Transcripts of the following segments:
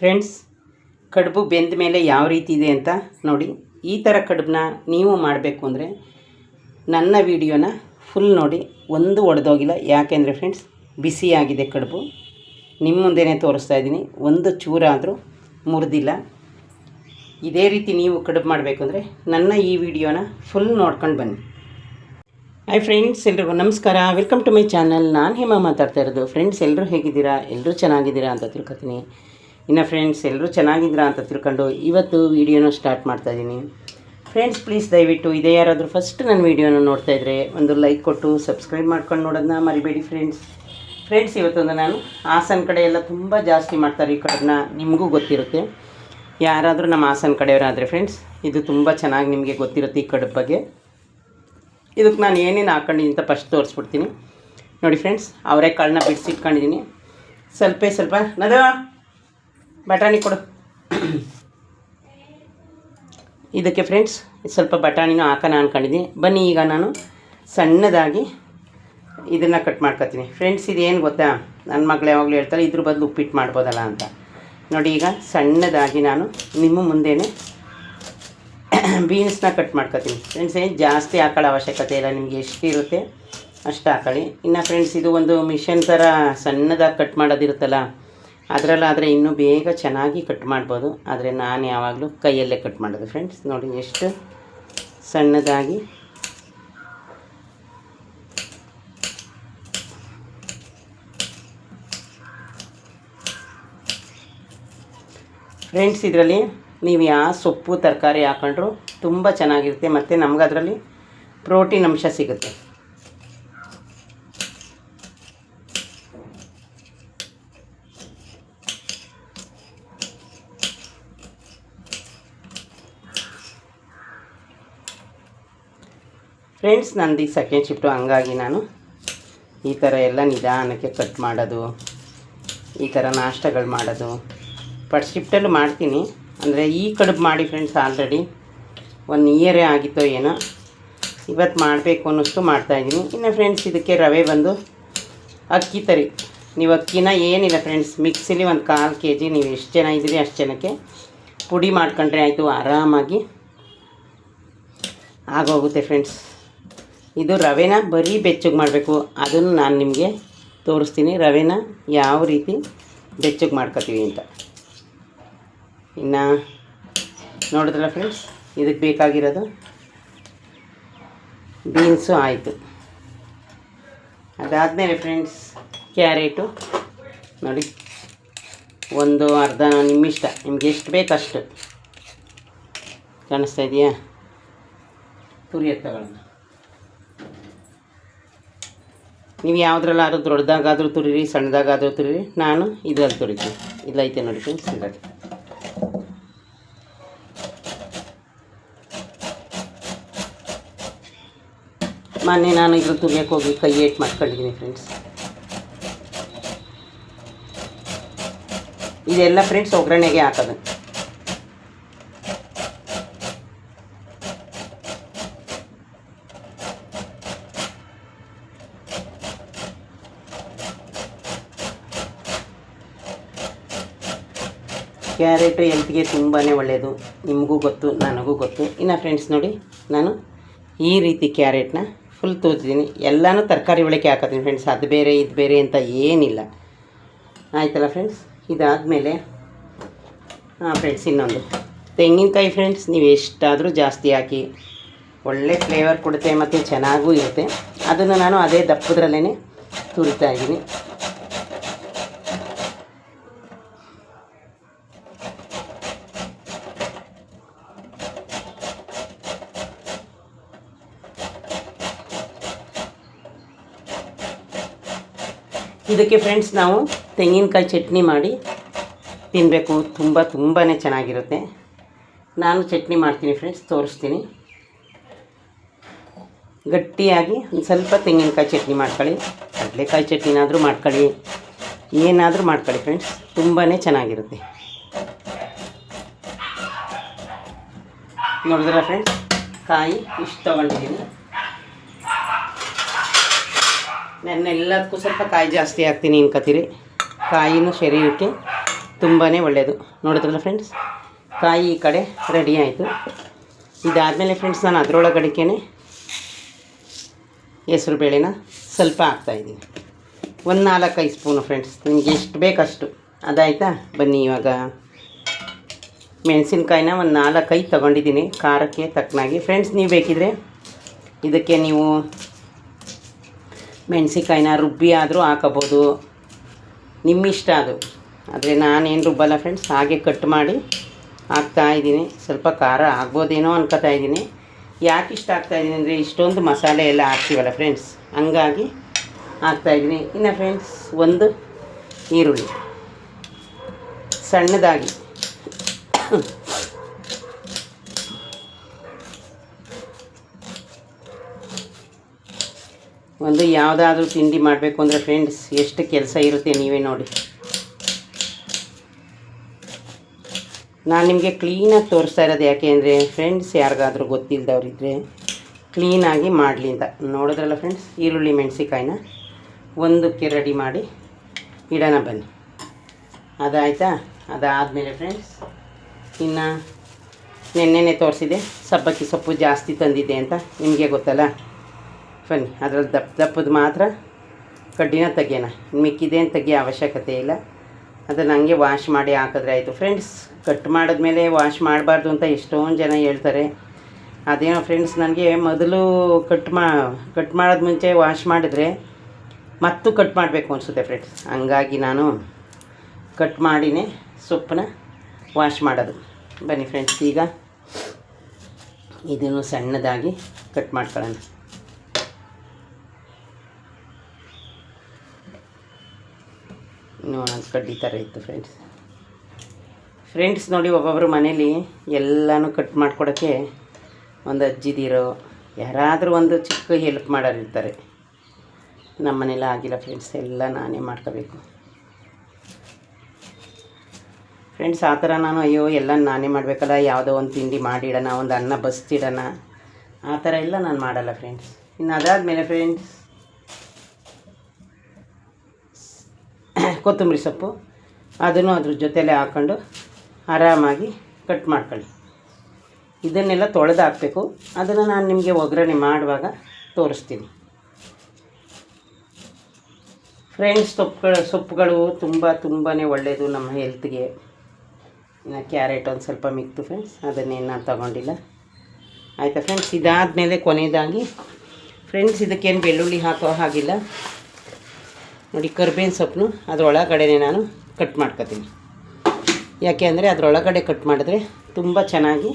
Friends, ಕಡುಬು ಬೆಂದ ಮೇಲೆ ಯಾವ ರೀತಿ ಇದೆ ಅಂತ ನೋಡಿ. ಈ ಥರ ಕಡುಬನ್ನ ನೀವು ಮಾಡಬೇಕು ಅಂದರೆ ನನ್ನ ವಿಡಿಯೋನ ಫುಲ್ ನೋಡಿ. ಒಂದು ಒಡೆದೋಗಿಲ್ಲ, ಯಾಕೆಂದರೆ ಫ್ರೆಂಡ್ಸ್ ಬಿಸಿಯಾಗಿದೆ ಕಡುಬು. ನಿಮ್ಮ ಮುಂದೆನೇ ತೋರಿಸ್ತಾ ಇದ್ದೀನಿ, ಒಂದು ಚೂರಾದರೂ ಮುರಿದಿಲ್ಲ. ಇದೇ ರೀತಿ ನೀವು ಕಡುಬು ಮಾಡಬೇಕು ಅಂದರೆ ನನ್ನ ಈ ವಿಡಿಯೋನ ಫುಲ್ ನೋಡ್ಕೊಂಡು ಬನ್ನಿ. ಹಾಯ್ ಫ್ರೆಂಡ್ಸ್, ಎಲ್ರಿಗೂ ನಮಸ್ಕಾರ. Welcome to my channel. ನಾನು ಹೇಮಾ ಮಾತಾಡ್ತಾ ಇರೋದು. ಫ್ರೆಂಡ್ಸ್, ಎಲ್ಲರೂ ಹೇಗಿದ್ದೀರಾ? ಎಲ್ಲರೂ ಚೆನ್ನಾಗಿದ್ದೀರಾ ಅಂತ ತಿಳ್ಕೊತೀನಿ. ಇನ್ನು ಫ್ರೆಂಡ್ಸ್, ಎಲ್ಲರೂ ಚೆನ್ನಾಗಿದ್ದೀರಾ ಅಂತ ತಿಳ್ಕೊಂಡು ಇವತ್ತು ವೀಡಿಯೋನ ಸ್ಟಾರ್ಟ್ ಮಾಡ್ತಾಯಿದ್ದೀನಿ. ಫ್ರೆಂಡ್ಸ್, ಪ್ಲೀಸ್ ದಯವಿಟ್ಟು ಇದೇ ಯಾರಾದರೂ ಫಸ್ಟ್ ನನ್ನ ವೀಡಿಯೋನ ನೋಡ್ತಾ ಇದ್ದರೆ ಒಂದು ಲೈಕ್ ಕೊಟ್ಟು ಸಬ್ಸ್ಕ್ರೈಬ್ ಮಾಡ್ಕೊಂಡು ನೋಡೋದನ್ನ ಮರಿಬೇಡಿ ಫ್ರೆಂಡ್ಸ್, ಇವತ್ತೊಂದು ನಾನು ಹಾಸನ ಕಡೆ ಎಲ್ಲ ತುಂಬ ಜಾಸ್ತಿ ಮಾಡ್ತಾರೆ ಈ ಕಡೆನ, ನಿಮಗೂ ಗೊತ್ತಿರುತ್ತೆ. ಯಾರಾದರೂ ನಮ್ಮ ಹಾಸನ ಕಡೆಯವರಾದರೆ ಫ್ರೆಂಡ್ಸ್, ಇದು ತುಂಬ ಚೆನ್ನಾಗಿ ನಿಮಗೆ ಗೊತ್ತಿರುತ್ತೆ ಈ ಕಡುಬು ಬಗ್ಗೆ. ಇದಕ್ಕೆ ನಾನು ಏನೇನು ಹಾಕ್ಕೊಂಡಿದ್ದೀನಿ ಅಂತ ಫಸ್ಟ್ ತೋರಿಸ್ಬಿಡ್ತೀನಿ ನೋಡಿ. ಫ್ರೆಂಡ್ಸ್, ಅವರೆಕಾಳನ್ನ ಬಿಡಿಸಿಟ್ಕೊಂಡಿದ್ದೀನಿ. ಸ್ವಲ್ಪ ನದ ಬಟಾಣಿ ಕೊಡು. ಇದಕ್ಕೆ ಫ್ರೆಂಡ್ಸ್ ಸ್ವಲ್ಪ ಬಟಾಣಿನೂ ಹಾಕೋಣ ಅಂದ್ಕೊಂಡಿದ್ದೀನಿ. ಬನ್ನಿ, ಈಗ ನಾನು ಸಣ್ಣದಾಗಿ ಇದನ್ನು ಕಟ್ ಮಾಡ್ಕೊತೀನಿ. ಫ್ರೆಂಡ್ಸ್, ಇದೇನು ಗೊತ್ತಾ, ನನ್ನ ಮಗಳು ಯಾವಾಗಲೂ ಹೇಳ್ತಾರೆ ಇದ್ರ ಬದಲು ಉಪ್ಪಿಟ್ಟು ಮಾಡ್ಬೋದಲ್ಲ ಅಂತ. ನೋಡಿ, ಈಗ ಸಣ್ಣದಾಗಿ ನಾನು ನಿಮ್ಮ ಮುಂದೆನೇ ಬೀನ್ಸ್ನ ಕಟ್ ಮಾಡ್ಕೊತೀನಿ. ಫ್ರೆಂಡ್ಸ್, ಏನು ಜಾಸ್ತಿ ಹಾಕೊಳ್ಳೋ ಅವಶ್ಯಕತೆ ಇಲ್ಲ, ನಿಮಗೆ ಎಷ್ಟು ಇರುತ್ತೆ ಅಷ್ಟು ಹಾಕೊಳ್ಳಿ. ಇನ್ನು ಫ್ರೆಂಡ್ಸ್, ಇದು ಒಂದು ಮಿಷನ್ ಥರ ಸಣ್ಣದಾಗಿ ಕಟ್ ಮಾಡೋದಿರುತ್ತಲ್ಲ, ಅದರಲ್ಲಾದರೆ ಇನ್ನೂ ಬೇಗ ಚೆನ್ನಾಗಿ ಕಟ್ ಮಾಡ್ಬೋದು. ಆದರೆ ನಾನು ಯಾವಾಗಲೂ ಕೈಯಲ್ಲೇ ಕಟ್ ಮಾಡೋದು. ಫ್ರೆಂಡ್ಸ್, ನೋಡಿ ಎಷ್ಟು ಸಣ್ಣದಾಗಿ. ಫ್ರೆಂಡ್ಸ್, ಇದರಲ್ಲಿ ನೀವು ಯಾವ ಸೊಪ್ಪು ತರಕಾರಿ ಹಾಕೊಂಡ್ರು ತುಂಬ ಚೆನ್ನಾಗಿರುತ್ತೆ, ಮತ್ತು ನಮ್ಗೆ ಅದರಲ್ಲಿ ಪ್ರೋಟೀನ್ ಅಂಶ ಸಿಗುತ್ತೆ. ಫ್ರೆಂಡ್ಸ್, ನಂದು ಸೆಕೆಂಡ್ ಶಿಫ್ಟು, ಹಂಗಾಗಿ ನಾನು ಈ ಥರ ಎಲ್ಲ ನಿಧಾನಕ್ಕೆ ಕಟ್ ಮಾಡೋದು, ಈ ಥರ ನಾಷ್ಟಗಳು ಮಾಡೋದು ಫಸ್ಟ್ ಶಿಫ್ಟಲ್ಲೂ ಮಾಡ್ತೀನಿ. ಅಂದರೆ ಈ ಕಡುಬು ಮಾಡಿ ಫ್ರೆಂಡ್ಸ್ ಆಲ್ರೆಡಿ 1 ಇಯರೇ ಆಗಿತ್ತೋ ಏನೋ, ಇವತ್ತು ಮಾಡಬೇಕು ಅನ್ನಿಸ್ತು ಮಾಡ್ತಾಯಿದ್ದೀನಿ. ಇನ್ನು ಫ್ರೆಂಡ್ಸ್, ಇದಕ್ಕೆ ರವೆ ಬಂದು ಅಕ್ಕಿ ತರಿ. ನೀವು ಅಕ್ಕಿನ ಏನಿಲ್ಲ ಫ್ರೆಂಡ್ಸ್, ಮಿಕ್ಸಿಲಿ 1/4 kg, ನೀವು ಎಷ್ಟು ಜನ ಇದ್ದೀರಿ ಅಷ್ಟು ಜನಕ್ಕೆ ಪುಡಿ ಮಾಡ್ಕೊಂಡ್ರೆ ಆಯಿತು, ಆರಾಮಾಗಿ ಆಗೋಗುತ್ತೆ. ಫ್ರೆಂಡ್ಸ್, ಇದು ರವೆನ ಬರೀ ಬೆಚ್ಚಗೆ ಮಾಡಬೇಕು, ಅದನ್ನು ನಾನು ನಿಮಗೆ ತೋರಿಸ್ತೀನಿ, ರವೆನ ಯಾವ ರೀತಿ ಬೆಚ್ಚಗೆ ಮಾಡ್ಕೊತೀವಿ ಅಂತ. ಇನ್ನು ನೋಡಿದ್ರಲ್ಲ ಫ್ರೆಂಡ್ಸ್, ಇದಕ್ಕೆ ಬೇಕಾಗಿರೋದು ಬೀನ್ಸು ಆಯಿತು. ಅದಾದಮೇಲೆ ಫ್ರೆಂಡ್ಸ್, ಕ್ಯಾರೆಟು ನೋಡಿ, ಒಂದು ಅರ್ಧ, ನಿಮ್ಮಿಷ್ಟ, ನಿಮ್ಗೆ ಎಷ್ಟು ಬೇಕಷ್ಟು. ಕಾಣಿಸ್ತಾ ಇದೆಯಾ? ತುರಿಯೋದು ತಗೊಳ್ಳೋಣ. ನೀವು ಯಾವುದ್ರಲ್ಲಾದ್ರೂ ದೊಡ್ಡದಾಗಾದರೂ ತುರಿರಿ, ಸಣ್ಣದಾಗಾದರೂ ತುರಿರಿ. ನಾನು ಇದರಲ್ಲಿ ತುರಿತೀನಿ. ಇಲ್ಲೈತೆ ನೋಡಿ ಫ್ರೆಂಡ್ಸ್, ಇದರಲ್ಲಿ ಮೊನ್ನೆ ನಾನು ಇದ್ರಲ್ಲಿ ತುರಿಯೋಕ್ಕೆ ಹೋಗಿ ಕೈ ಏಟ್ ಮಾಡ್ಕೊಂಡಿದ್ದೀನಿ ಫ್ರೆಂಡ್ಸ್. ಇದೆಲ್ಲ ಫ್ರೆಂಡ್ಸ್ ಒಗ್ಗರಣೆಗೆ ಹಾಕೋದು. ಕ್ಯಾರೆಟು ಹೆಲ್ತ್ಗೆ ತುಂಬಾ ಒಳ್ಳೆಯದು, ನಿಮಗೂ ಗೊತ್ತು, ನನಗೂ ಗೊತ್ತು. ಇನ್ನು ಫ್ರೆಂಡ್ಸ್ ನೋಡಿ, ನಾನು ಈ ರೀತಿ ಕ್ಯಾರೆಟ್ನ ಫುಲ್ ತೂತಿದ್ದೀನಿ. ಎಲ್ಲನೂ ತರಕಾರಿ ಒಳಗೆ ಹಾಕೋತೀನಿ ಫ್ರೆಂಡ್ಸ್, ಅದು ಬೇರೆ ಇದು ಬೇರೆ ಅಂತ ಏನಿಲ್ಲ. ಆಯ್ತಲ್ಲ ಫ್ರೆಂಡ್ಸ್? ಇದಾದಮೇಲೆ ಫ್ರೆಂಡ್ಸ್, ಇನ್ನೊಂದು ತೆಂಗಿನಕಾಯಿ. ಫ್ರೆಂಡ್ಸ್, ನೀವು ಎಷ್ಟಾದರೂ ಜಾಸ್ತಿ ಹಾಕಿ, ಒಳ್ಳೆ ಫ್ಲೇವರ್ ಕೊಡುತ್ತೆ ಮತ್ತು ಚೆನ್ನಾಗೂ ಇರುತ್ತೆ. ಅದನ್ನು ನಾನು ಅದೇ ದಪ್ಪದ್ರಲ್ಲೇ ತುರಿತಾ ಇದ್ದೀನಿ. ಇದಕ್ಕೆ ಫ್ರೆಂಡ್ಸ್ ನಾವು ತೆಂಗಿನಕಾಯಿ ಚಟ್ನಿ ಮಾಡಿ ತಿನ್ನಬೇಕು, ತುಂಬಾ ಚೆನ್ನಾಗಿರುತ್ತೆ. ನಾನು ಚಟ್ನಿ ಮಾಡ್ತೀನಿ ಫ್ರೆಂಡ್ಸ್, ತೋರಿಸ್ತೀನಿ. ಗಟ್ಟಿಯಾಗಿ ಒಂದು ಸ್ವಲ್ಪ ತೆಂಗಿನಕಾಯಿ ಚಟ್ನಿ ಮಾಡ್ಕೊಳ್ಳಿ, ಕಡಲೆಕಾಯಿ ಚಟ್ನಿನಾದರೂ ಮಾಡ್ಕೊಳ್ಳಿ, ಏನಾದರೂ ಮಾಡ್ಕೊಳ್ಳಿ ಫ್ರೆಂಡ್ಸ್, ತುಂಬಾ ಚೆನ್ನಾಗಿರುತ್ತೆ. ನೋಡಿದ್ರ ಫ್ರೆಂಡ್ಸ್, ಕಾಯಿ ಇಷ್ಟು ತೊಗೊಂಡಿದ್ದೀನಿ. ನಾನು ಎಲ್ಲದಕ್ಕೂ ಸ್ವಲ್ಪ ಕಾಯಿ ಜಾಸ್ತಿ ಹಾಕ್ತೀನಿ ಅನ್ಕೋತೀರಿ. ಕಾಯಿನೂ ಶರೀರಕ್ಕೆ ತುಂಬಾ ಒಳ್ಳೆಯದು. ನೋಡಿದ್ರಲ್ಲ ಫ್ರೆಂಡ್ಸ್, ಕಾಯಿ ಈ ಕಡೆ ರೆಡಿ ಆಯಿತು. ಇದಾದಮೇಲೆ ಫ್ರೆಂಡ್ಸ್ ನಾನು ಅದರೊಳಗಡಿಕೆ ಹೆಸ್ರು ಬೇಳೆನ ಸ್ವಲ್ಪ ಹಾಕ್ತಾಯಿದ್ದೀನಿ, ಒಂದು 4-5 ಸ್ಪೂನು ಫ್ರೆಂಡ್ಸ್, ನಿಮಗೆ ಎಷ್ಟು ಬೇಕಷ್ಟು. ಅದಾಯಿತಾ? ಬನ್ನಿ ಇವಾಗ ಮೆಣಸಿನ್ಕಾಯಿನ ಒಂದು 4-5 ತೊಗೊಂಡಿದ್ದೀನಿ ಖಾರಕ್ಕೆ ತಕ್ಕನಾಗಿ. ಫ್ರೆಂಡ್ಸ್, ನೀವು ಬೇಕಿದ್ರೆ ಇದಕ್ಕೆ ನೀವು ಮೆಣಸಿನ್ಕಾಯಿನ ರುಬ್ಬಿ ಆದರೂ ಹಾಕೋಬೋದು, ನಿಮ್ಮಿಷ್ಟ ಅದು. ಆದರೆ ನಾನೇನು ರುಬ್ಬಲ್ಲ ಫ್ರೆಂಡ್ಸ್, ಹಾಗೆ ಕಟ್ ಮಾಡಿ ಹಾಕ್ತಾಯಿದ್ದೀನಿ. ಸ್ವಲ್ಪ ಖಾರ ಆಗ್ಬೋದೇನೋ ಅನ್ಕೋತಾ ಇದ್ದೀನಿ. ಯಾಕೆ ಇಷ್ಟ ಆಗ್ತಾಯಿದ್ದೀನಿ ಅಂದರೆ ಇಷ್ಟೊಂದು ಮಸಾಲೆ ಎಲ್ಲ ಹಾಕ್ತೀವಲ್ಲ ಫ್ರೆಂಡ್ಸ್, ಹಂಗಾಗಿ ಹಾಕ್ತಾಯಿದ್ದೀನಿ. ಇನ್ನು ಫ್ರೆಂಡ್ಸ್, ಒಂದು ಈರುಳ್ಳಿ ಸಣ್ಣದಾಗಿ ಒಂದು ಯಾವುದಾದ್ರೂ ತಿಂಡಿ ಮಾಡಬೇಕು ಅಂದರೆ ಫ್ರೆಂಡ್ಸ್ ಎಷ್ಟು ಕೆಲಸ ಇರುತ್ತೆ ನೀವೇ ನೋಡಿ. ನಾನು ನಿಮಗೆ ಕ್ಲೀನಾಗಿ ತೋರಿಸ್ತಾ ಇರೋದು ಯಾಕೆ ಅಂದರೆ ಫ್ರೆಂಡ್ಸ್, ಯಾರಿಗಾದರೂ ಗೊತ್ತಿಲ್ಲದವ್ರಿದ್ದರೆ ಕ್ಲೀನಾಗಿ ಮಾಡಲಿ ಅಂತ. ನೋಡಿದ್ರಲ್ಲ ಫ್ರೆಂಡ್ಸ್, ಈರುಳ್ಳಿ ಮೆಣಸಿಕಾಯಿನ ಒಂದಕ್ಕೆ ರೆಡಿ ಮಾಡಿ ಇಡೋಣ ಬನ್ನಿ. ಅದಾಯಿತಾ? ಅದಾದಮೇಲೆ ಫ್ರೆಂಡ್ಸ್, ಇನ್ನು ನೆನ್ನೆನೇ ತೋರಿಸಿದೆ ಸಬ್ಬಕ್ಕಿ ಸೊಪ್ಪು ಜಾಸ್ತಿ ತಂದಿದ್ದೆ ಅಂತ, ನಿಮಗೆ ಗೊತ್ತಲ್ಲ. ಬನ್ನಿ, ಅದರಲ್ಲಿ ದಪ್ಪದ ಮಾತ್ರ ಕಡ್ಡಿನ ತೆಗಿಯೋಣ, ಮಿಕ್ಕಿದೇನು ತೆಗಿಯೋ ಅವಶ್ಯಕತೆ ಇಲ್ಲ. ಅದನ್ನು ಹಂಗೆ ವಾಶ್ ಮಾಡಿ ಹಾಕಿದ್ರೆ ಆಯಿತು. ಫ್ರೆಂಡ್ಸ್, ಕಟ್ ಮಾಡಿದ್ಮೇಲೆ ವಾಶ್ ಮಾಡಬಾರ್ದು ಅಂತ ಎಷ್ಟೊಂದು ಜನ ಹೇಳ್ತಾರೆ. ಅದೇನೋ ಫ್ರೆಂಡ್ಸ್, ನನಗೆ ಮೊದಲು ಕಟ್ ಮಾಡೋದು ಮುಂಚೆ ವಾಶ್ ಮಾಡಿದ್ರೆ ಮತ್ತು ಕಟ್ ಮಾಡಬೇಕು ಅನಿಸುತ್ತೆ ಫ್ರೆಂಡ್ಸ್. ಹಂಗಾಗಿ ನಾನು ಕಟ್ ಮಾಡಿನೇ ಸೊಪ್ಪನ್ನ ವಾಶ್ ಮಾಡೋದು. ಬನ್ನಿ ಫ್ರೆಂಡ್ಸ್, ಈಗ ಇದನ್ನು ಸಣ್ಣದಾಗಿ ಕಟ್ ಮಾಡ್ಕೊಳ್ಳೋಣ. ನೋಡೋಣ, ಕಡ್ಡಿ ಥರ ಇತ್ತು ಫ್ರೆಂಡ್ಸ್ ನೋಡಿ, ಒಬ್ಬೊಬ್ಬರು ಮನೇಲಿ ಎಲ್ಲನೂ ಕಟ್ ಮಾಡ್ಕೊಡೋಕ್ಕೆ ಒಂದು ಅಜ್ಜಿದಿರೋ ಯಾರಾದರೂ ಒಂದು ಚಿಕ್ಕ ಹೆಲ್ಪ್ ಮಾಡೋರು ಇರ್ತಾರೆ. ನಮ್ಮ ಮನೇಲಿ ಆಗಿಲ್ಲ ಫ್ರೆಂಡ್ಸ್, ಎಲ್ಲ ನಾನೇ ಮಾಡ್ಕೋಬೇಕು ಫ್ರೆಂಡ್ಸ್. ಆ ಥರ ನಾನು ಅಯ್ಯೋ ಎಲ್ಲ ನಾನೇ ಮಾಡಬೇಕಲ್ಲ, ಯಾವುದೋ ಒಂದು ತಿಂಡಿ ಮಾಡಿಡೋಣ, ಒಂದು ಅನ್ನ ಬಸ್ತಿಡೋಣ, ಆ ಥರ ಎಲ್ಲ ನಾನು ಮಾಡಲ್ಲ ಫ್ರೆಂಡ್ಸ್. ಇನ್ನು ಅದಾದಮೇಲೆ ಫ್ರೆಂಡ್ಸ್, ಕೊತ್ತಂಬರಿ ಸೊಪ್ಪು ಅದನ್ನು ಅದ್ರ ಜೊತೆಲೇ ಹಾಕ್ಕೊಂಡು ಆರಾಮಾಗಿ ಕಟ್ ಮಾಡ್ಕೊಳ್ಳಿ. ಇದನ್ನೆಲ್ಲ ತೊಳೆದು ಹಾಕಬೇಕು. ಅದನ್ನು ನಾನು ನಿಮಗೆ ಒಗ್ಗರಣೆ ಮಾಡುವಾಗ ತೋರಿಸ್ತೀನಿ ಫ್ರೆಂಡ್ಸ್. ಸೊಪ್ಪುಗಳು ತುಂಬಾ ಒಳ್ಳೆಯದು ನಮ್ಮ ಹೆಲ್ತ್ಗೆ. ಇನ್ನು ಕ್ಯಾರೆಟ್ ಒಂದು ಸ್ವಲ್ಪ ಮಿಕ್ತು ಫ್ರೆಂಡ್ಸ್, ಅದನ್ನೇನು ನಾನು ತೊಗೊಂಡಿಲ್ಲ. ಆಯಿತಾ ಫ್ರೆಂಡ್ಸ್? ಇದಾದಮೇಲೆ ಕೊನೆಯದಾಗಿ ಫ್ರೆಂಡ್ಸ್, ಇದಕ್ಕೇನು ಬೆಳ್ಳುಳ್ಳಿ ಹಾಕೋ ಹಾಗಿಲ್ಲ ನೋಡಿ. ಕರ್ಬೇವಿನ ಸೊಪ್ಪು ಅದರೊಳಗಡೆ ನಾನು ಕಟ್ ಮಾಡ್ಕೊತೀನಿ. ಯಾಕೆ ಅಂದರೆ ಅದರೊಳಗಡೆ ಕಟ್ ಮಾಡಿದ್ರೆ ತುಂಬ ಚೆನ್ನಾಗಿ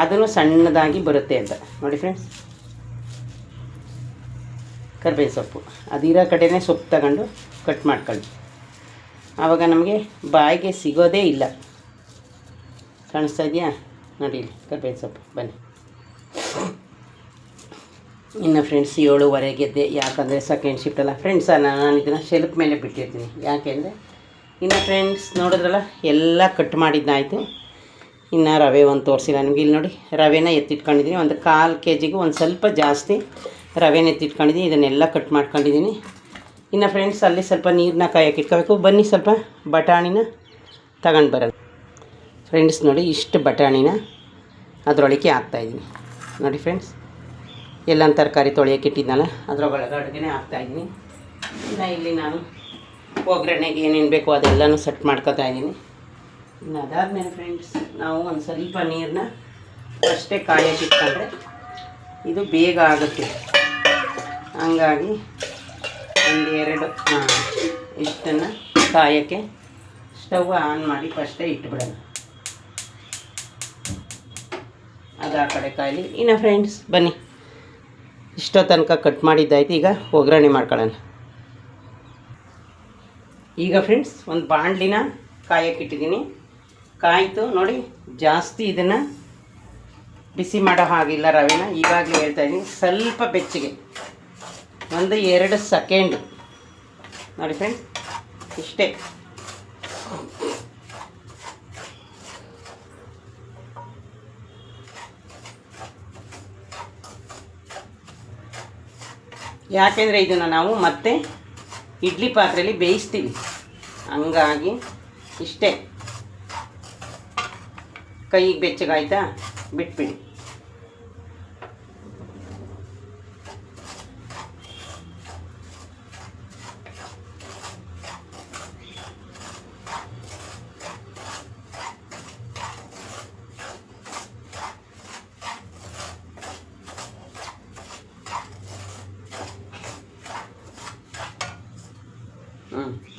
ಅದನ್ನು ಸಣ್ಣದಾಗಿ ಬರುತ್ತೆ ಅಂತ ನೋಡಿ ಫ್ರೆಂಡ್ಸ್. ಕರ್ಬೇವಿನ ಸೊಪ್ಪು ಅದಿರೋ ಕಡೆಯೇ ಸೊಪ್ಪು ತಗೊಂಡು ಕಟ್ ಮಾಡ್ಕೊಳ್ಳಿ. ಆವಾಗ ನಮಗೆ ಬಾಯಿಗೆ ಸಿಗೋದೇ ಇಲ್ಲ. ಕಾಣಿಸ್ತಾ ಇದೆಯಾ ನೋಡಿ ಇಲ್ಲಿ ಕರ್ಬೇವಿನ ಸೊಪ್ಪು. ಬನ್ನಿ. ಇನ್ನು ಫ್ರೆಂಡ್ಸ್ 7:15 ಎದ್ದೆ, ಯಾಕಂದರೆ ಸೆಕೆಂಡ್ ಶಿಫ್ಟ್ ಅಲ್ಲ ಫ್ರೆಂಡ್ಸ್. ನಾನು ಇದನ್ನು ಶೆಲ್ಫ್ ಮೇಲೆ ಬಿಟ್ಟಿರ್ತೀನಿ. ಯಾಕೆಂದರೆ ಇನ್ನು ಫ್ರೆಂಡ್ಸ್ ನೋಡಿದ್ರಲ್ಲ ಎಲ್ಲ ಕಟ್ ಮಾಡಿದ್ದಾಯಿತು. ಇನ್ನು ರವೆ ಒಂದು ತೋರಿಸಿಲ್ಲ ನಿಮಗೆ. ಇಲ್ಲಿ ನೋಡಿ, ರವೆನ ಎತ್ತಿಟ್ಕೊಂಡಿದ್ದೀನಿ. ಒಂದು 1/4 kgಗೂ ಒಂದು ಸ್ವಲ್ಪ ಜಾಸ್ತಿ ರವೆನ ಎತ್ತಿಟ್ಕೊಂಡಿದ್ದೀನಿ. ಇದನ್ನೆಲ್ಲ ಕಟ್ ಮಾಡ್ಕೊಂಡಿದ್ದೀನಿ. ಇನ್ನು ಫ್ರೆಂಡ್ಸ್, ಅಲ್ಲಿ ಸ್ವಲ್ಪ ನೀರನ್ನ ಕಾಯಕ್ಕೆ ಇಟ್ಕೋಬೇಕು. ಬನ್ನಿ, ಸ್ವಲ್ಪ ಬಟಾಣಿನ ತಗೊಂಡು ಬರೋಣ ಫ್ರೆಂಡ್ಸ್. ನೋಡಿ, ಇಷ್ಟು ಬಟಾಣಿನ ಅದರೊಳಗೆ ಹಾಕ್ತಾಯಿದ್ದೀನಿ ನೋಡಿ ಫ್ರೆಂಡ್ಸ್. ಎಲ್ಲ ತರಕಾರಿ ತೊಳೆಯೋಕೆ ಇಟ್ಟಿದ್ನಲ್ಲ ಅದರೊಳಗಡೆಗೆ ಹಾಕ್ತಾಯಿದ್ದೀನಿ. ಇನ್ನು ಇಲ್ಲಿ ನಾನು ಒಗ್ಗರಣೆಗೆ ಏನೇನು ಬೇಕೋ ಅದೆಲ್ಲನೂ ಸೆಟ್ ಮಾಡ್ಕೊತಾ ಇದ್ದೀನಿ. ಇನ್ನು ಅದಾದಮೇಲೆ ಫ್ರೆಂಡ್ಸ್, ನಾವು ಒಂದು ಸ್ವಲ್ಪ ನೀರನ್ನ ಅಷ್ಟೇ ಕಾಯಕ್ಕೆ ಇಟ್ಕೊಂಡ್ರೆ ಇದು ಬೇಗ ಆಗುತ್ತೆ. ಹಂಗಾಗಿ 1-2 ಇಷ್ಟನ್ನು ಕಾಯೋಕ್ಕೆ ಸ್ಟವ್ ಆನ್ ಮಾಡಿ ಫಸ್ಟೇ ಇಟ್ಬಿಡೋಣ. ಅದು ಆ ಕಡೆ ಕಾಯಲಿ. ಇನ್ನು ಫ್ರೆಂಡ್ಸ್ ಬನ್ನಿ, ಇಷ್ಟೋ ತನಕ ಕಟ್ ಮಾಡಿದ್ದಾಯ್ತು. ಈಗ ಒಗ್ಗರಣೆ ಮಾಡ್ಕೊಳ್ಳೋಣ. ಈಗ ಫ್ರೆಂಡ್ಸ್, ಒಂದು ಬಾಣಲಿನ ಕಾಯಕ್ಕಿಟ್ಟಿದ್ದೀನಿ. ಕಾಯಿತು ನೋಡಿ. ಜಾಸ್ತಿ ಇದನ್ನು ಬಿಸಿ ಮಾಡೋ ಹಾಗಿಲ್ಲ ರವೆನ. ಈಗಾಗಲೇ ಹೇಳ್ತಾಯಿದ್ದೀನಿ, ಸ್ವಲ್ಪ ಬೆಚ್ಚಗೆ ಒಂದು 2 ಸೆಕೆಂಡ್ ನೋಡಿ ಫ್ರೆಂಡ್ಸ್, ಇಷ್ಟೇ. ಯಾಕೆಂದರೆ ಇದನ್ನು ನಾವು ಮತ್ತೆ ಇಡ್ಲಿ ಪಾತ್ರೆಯಲ್ಲಿ ಬೇಯಿಸ್ತೀವಿ. ಹಂಗಾಗಿ ಇಷ್ಟೇ. ಕೈಗೆ ಬೆಚ್ಚಗಾಯ್ತಾ, ಬಿಟ್ಬಿಡಿ.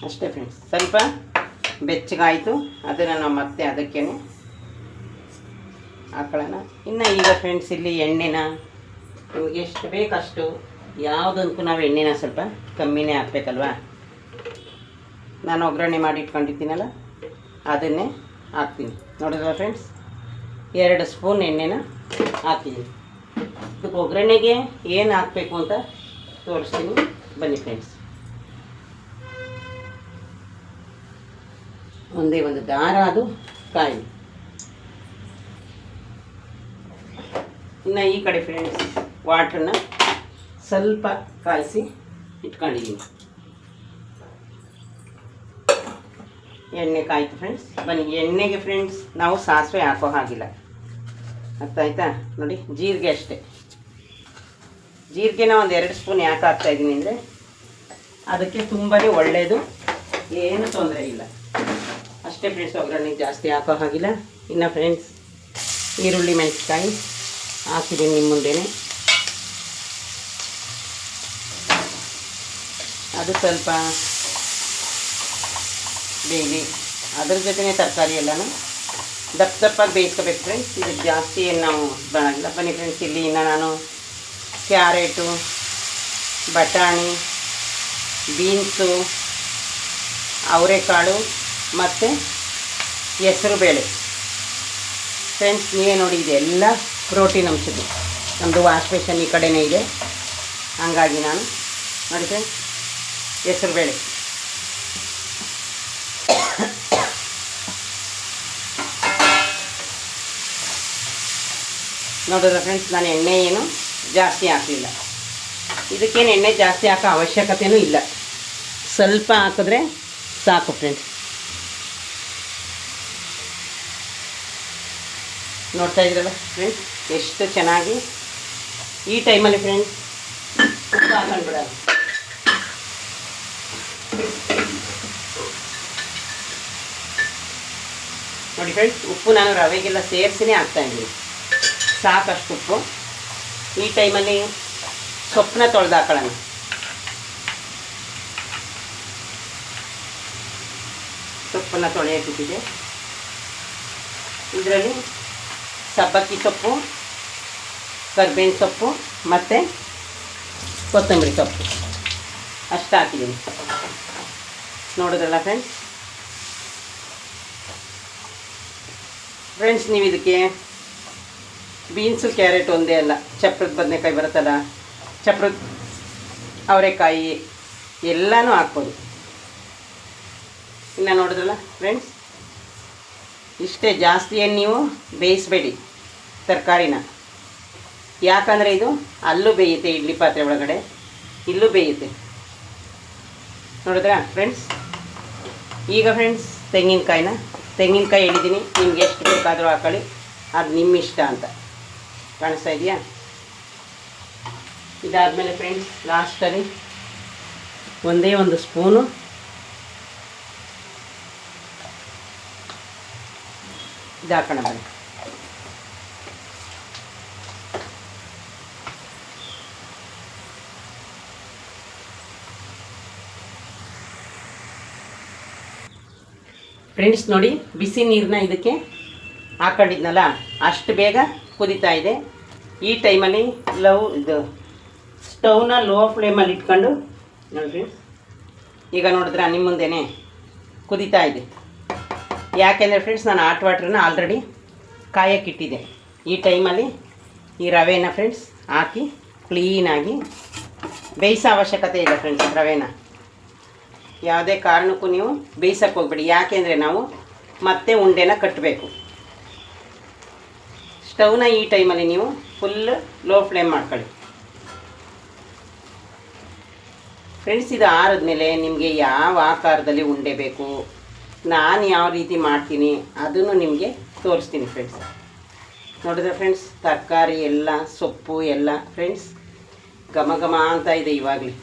ಅಷ್ಟೇ ಫ್ರೆಂಡ್ಸ್, ಸ್ವಲ್ಪ ಬೆಚ್ಚಗಾಯಿತು. ಅದನ್ನು ನಾವು ಮತ್ತೆ ಅದಕ್ಕೇ ಹಾಕೊಳ್ಳೋಣ. ಇನ್ನು ಈಗ ಫ್ರೆಂಡ್ಸ್ ಇಲ್ಲಿ ಎಣ್ಣೆನ ನಿಮಗೆ ಎಷ್ಟು ಬೇಕಷ್ಟು, ಯಾವುದಕ್ಕೂ ನಾವು ಎಣ್ಣೆನ ಸ್ವಲ್ಪ ಕಮ್ಮಿನೇ ಹಾಕ್ಬೇಕಲ್ವ. ನಾನು ಒಗ್ಗರಣೆ ಮಾಡಿ ಇಟ್ಕೊಂಡಿರ್ತೀನಲ್ಲ ಅದನ್ನೇ ಹಾಕ್ತೀನಿ. ನೋಡಿದ್ವಾ ಫ್ರೆಂಡ್ಸ್, 2 ಸ್ಪೂನ್ ಎಣ್ಣೆನ ಹಾಕಿದ್ದೀನಿ. ಇದಕ್ಕೆ ಒಗ್ಗರಣೆಗೆ ಏನು ಹಾಕಬೇಕು ಅಂತ ತೋರಿಸ್ತೀನಿ, ಬನ್ನಿ ಫ್ರೆಂಡ್ಸ್. ಒಂದೇ ಒಂದು ದಾರ ಅದು ಕಾಯಿ. ಇನ್ನು ಈ ಕಡೆ ಫ್ರೆಂಡ್ಸ್ ವಾಟ್ರನ್ನ ಸ್ವಲ್ಪ ಕಾಯಿಸಿ ಇಟ್ಕೊಂಡಿದ್ದೀನಿ. ಎಣ್ಣೆ ಕಾಯ್ತು ಫ್ರೆಂಡ್ಸ್. ಬನ್ನಿ, ಎಣ್ಣೆಗೆ ಫ್ರೆಂಡ್ಸ್ ನಾವು ಸಾಸಿವೆ ಹಾಕೋ ಹಾಗಿಲ್ಲ, ಅರ್ಥ ಆಯ್ತಾ? ನೋಡಿ, ಜೀರಿಗೆ ಅಷ್ಟೇ. ಜೀರಿಗೆನ ಒಂದು 2 ಸ್ಪೂನ್ ಯಾಕೆ ಹಾಕ್ತಾಯಿದ್ದೀನಿ ಅಂದರೆ ಅದಕ್ಕೆ ತುಂಬಾ ಒಳ್ಳೆಯದು, ಏನು ತೊಂದರೆ ಇಲ್ಲ ಅಷ್ಟೇ ಫ್ರೆಂಡ್ಸ್. ಒಗ್ಗರಣೆಗೆ ಜಾಸ್ತಿ ಹಾಕೋ ಹಾಗಿಲ್ಲ. ಇನ್ನು ಫ್ರೆಂಡ್ಸ್ ಈರುಳ್ಳಿ ಮೆಣಸಿನ್ಕಾಯಿ ಹಾಕಿದ್ದೀನಿ ನಿಮ್ಮ ಮುಂದೆನೇ. ಅದು ಸ್ವಲ್ಪ ಬೇಯಿಲಿ. ಅದ್ರ ಜೊತೆನೇ ತರಕಾರಿ ಎಲ್ಲನೂ ದಪ್ಪ ದಪ್ಪಾಗಿ ಬೇಯಿಸ್ಕೋಬೇಕು ಫ್ರೆಂಡ್ಸ್. ಇದಕ್ಕೆ ಜಾಸ್ತಿ ಏನು ನಾವು ಬರೋಂಗಿಲ್ಲ. ಬನ್ನಿ ಫ್ರೆಂಡ್ಸ್, ಇಲ್ಲಿ ಇನ್ನು ನಾನು ಕ್ಯಾರೆಟು, ಬಟಾಣಿ, ಬೀನ್ಸು, ಅವರೆಕಾಳು ಮತ್ತು ಹೆಸರು ಬೇಳೆ ಫ್ರೆಂಡ್ಸ್. ನೀವೇ ನೋಡಿ, ಇದೆಲ್ಲ ಪ್ರೋಟೀನ್ ಅಂಶದ್ದು. ನಮ್ಮದು ವಾಶ್ ಬೇಷನ್ ಈ ಕಡೆನೇ ಇದೆ, ಹಾಗಾಗಿ ನಾನು ನೋಡಿ ಫ್ರೆಂಡ್ಸ್ ಹೆಸರು ಬೇಳೆ. ನೋಡಿದ್ರೆ ಫ್ರೆಂಡ್ಸ್, ನಾನು ಎಣ್ಣೆ ಏನು ಜಾಸ್ತಿ ಹಾಕಲಿಲ್ಲ. ಇದಕ್ಕೇನು ಎಣ್ಣೆ ಜಾಸ್ತಿ ಹಾಕೋ ಅವಶ್ಯಕತೆಯೂ ಇಲ್ಲ, ಸ್ವಲ್ಪ ಹಾಕಿದ್ರೆ ಸಾಕು ಫ್ರೆಂಡ್ಸ್. ನೋಡ್ತಾ ಇದ್ರಲ್ಲ ಫ್ರೆಂಡ್ಸ್, ಎಷ್ಟು ಚೆನ್ನಾಗಿ. ಈ ಟೈಮಲ್ಲಿ ಫ್ರೆಂಡ್ಸ್ ಉಪ್ಪು ಹಾಕೊಂಡ್ಬಿಡೋಣ. ನೋಡಿ ಫ್ರೆಂಡ್ಸ್, ಉಪ್ಪು ನಾನು ರವೆಗೆಲ್ಲ ಸೇರಿಸಿನೇ ಹಾಕ್ತಾಯಿದ್ದೀನಿ, ಸಾಕಷ್ಟು ಉಪ್ಪು. ಈ ಟೈಮಲ್ಲಿ ಸೊಪ್ಪನ್ನ ತೊಳೆದು ಹಾಕೊಳ್ಳೋಣ. ಸೊಪ್ಪನ್ನು ತೊಳೆಯೋಕ್ಕಿಟ್ಟಿದೆ. ಇದರಲ್ಲಿ ಸಬ್ಬಕ್ಕಿ ಸೊಪ್ಪು, ಕರ್ಬೇವಿನ ಸೊಪ್ಪು ಮತ್ತು ಕೊತ್ತಂಬರಿ ಸೊಪ್ಪು ಅಷ್ಟು ಹಾಕಿದ್ದೀನಿ. ನೋಡಿದ್ರಲ್ಲ ಫ್ರೆಂಡ್ಸ್. ಫ್ರೆಂಡ್ಸ್, ನೀವು ಇದಕ್ಕೆ ಬೀನ್ಸು, ಕ್ಯಾರೆಟ್ ಒಂದೇ ಅಲ್ಲ, ಚಪ್ರದ ಬದನೆಕಾಯಿ ಬರುತ್ತಲ್ಲ, ಚಪ್ರದ ಅವರೆಕಾಯಿ ಎಲ್ಲನೂ ಹಾಕ್ಬೋದು. ಇನ್ನು ನೋಡಿದ್ರಲ್ಲ ಫ್ರೆಂಡ್ಸ್, ಇಷ್ಟೇ. ಜಾಸ್ತಿ ಏನು ನೀವು ಬೇಯಿಸಬೇಡಿ ತರಕಾರಿನ, ಯಾಕಂದರೆ ಇದು ಅಲ್ಲೂ ಬೇಯುತ್ತೆ, ಇಡ್ಲಿ ಪಾತ್ರೆ ಒಳಗಡೆ ಇಲ್ಲೂ ಬೇಯುತ್ತೆ. ನೋಡಿದ್ರಾ ಫ್ರೆಂಡ್ಸ್? ಈಗ ಫ್ರೆಂಡ್ಸ್ ತೆಂಗಿನಕಾಯಿ ಹೇಳಿದ್ದೀನಿ, ನಿಮ್ಗೆ ಎಷ್ಟು ಬೇಕಾದರೂ ಹಾಕೊಳ್ಳಿ, ಅದು ನಿಮ್ಮ ಇಷ್ಟ ಅಂತ. ಕಾಣಿಸ್ತಾ ಇದೆಯಾ? ಇದಾದಮೇಲೆ ಫ್ರೆಂಡ್ಸ್ ಲಾಸ್ಟಲ್ಲಿ ಒಂದೇ ಒಂದು ಸ್ಪೂನು ಇದು ಹಾಕೋಣ ಬನ್ನಿ. ಫ್ರೆಂಡ್ಸ್ ನೋಡಿ, ಬಿಸಿ ನೀರನ್ನ ಇದಕ್ಕೆ ಹಾಕೊಂಡಿದ್ನಲ್ಲ, ಅಷ್ಟು ಬೇಗ ಕುದೀತಾ ಇದೆ. ಈ ಟೈಮಲ್ಲಿ ಸ್ಟವ್ನ ಲೋ ಫ್ಲೇಮಲ್ಲಿ ಇಟ್ಕೊಂಡು ನೋಡಿ ಫ್ರೆಂಡ್ಸ್, ಈಗ ನೋಡಿದ್ರೆ ನಿಮ್ಮ ಮುಂದೆನೇ ಕುದೀತಾ ಇದೆ. ಯಾಕೆಂದರೆ ಫ್ರೆಂಡ್ಸ್, ನಾನು ಹಾಟ್ ವಾಟ್ರನ್ನ ಆಲ್ರೆಡಿ ಕಾಯಕ್ಕಿಟ್ಟಿದ್ದೆ. ಈ ಟೈಮಲ್ಲಿ ಈ ರವೆನ ಫ್ರೆಂಡ್ಸ್ ಹಾಕಿ ಕ್ಲೀನಾಗಿ ಬೇಯಿಸೋ ಅವಶ್ಯಕತೆ ಇಲ್ಲ ಫ್ರೆಂಡ್ಸ್. ರವೆನ ಯಾವುದೇ ಕಾರಣಕ್ಕೂ ನೀವು ಬೇಯಿಸೋಕ್ಕೆ ಹೋಗ್ಬೇಡಿ, ಯಾಕೆಂದರೆ ನಾವು ಮತ್ತೆ ಉಂಡೆನ ಕಟ್ಟಬೇಕು. ಸ್ಟವ್ನ ಈ ಟೈಮಲ್ಲಿ ನೀವು ಫುಲ್ ಲೋ ಫ್ಲೇಮ್ ಮಾಡ್ಕೊಳ್ಳಿ ಫ್ರೆಂಡ್ಸ್. ಇದು ಆರಿದ್ಮೇಲೆ ನಿಮಗೆ ಯಾವ ಆಕಾರದಲ್ಲಿ ಉಂಡೆ ಬೇಕು, ನಾನು ಯಾವ ರೀತಿ ಮಾಡ್ತೀನಿ ಅದನ್ನು ನಿಮಗೆ ತೋರಿಸ್ತೀನಿ ಫ್ರೆಂಡ್ಸ್. ನೋಡಿದ್ರೆ ಫ್ರೆಂಡ್ಸ್, ತರಕಾರಿ ಎಲ್ಲ, ಸೊಪ್ಪು ಎಲ್ಲ ಫ್ರೆಂಡ್ಸ್ ಘಮ ಘಮ ಅಂತ ಇದೆ ಇವಾಗಲೇ.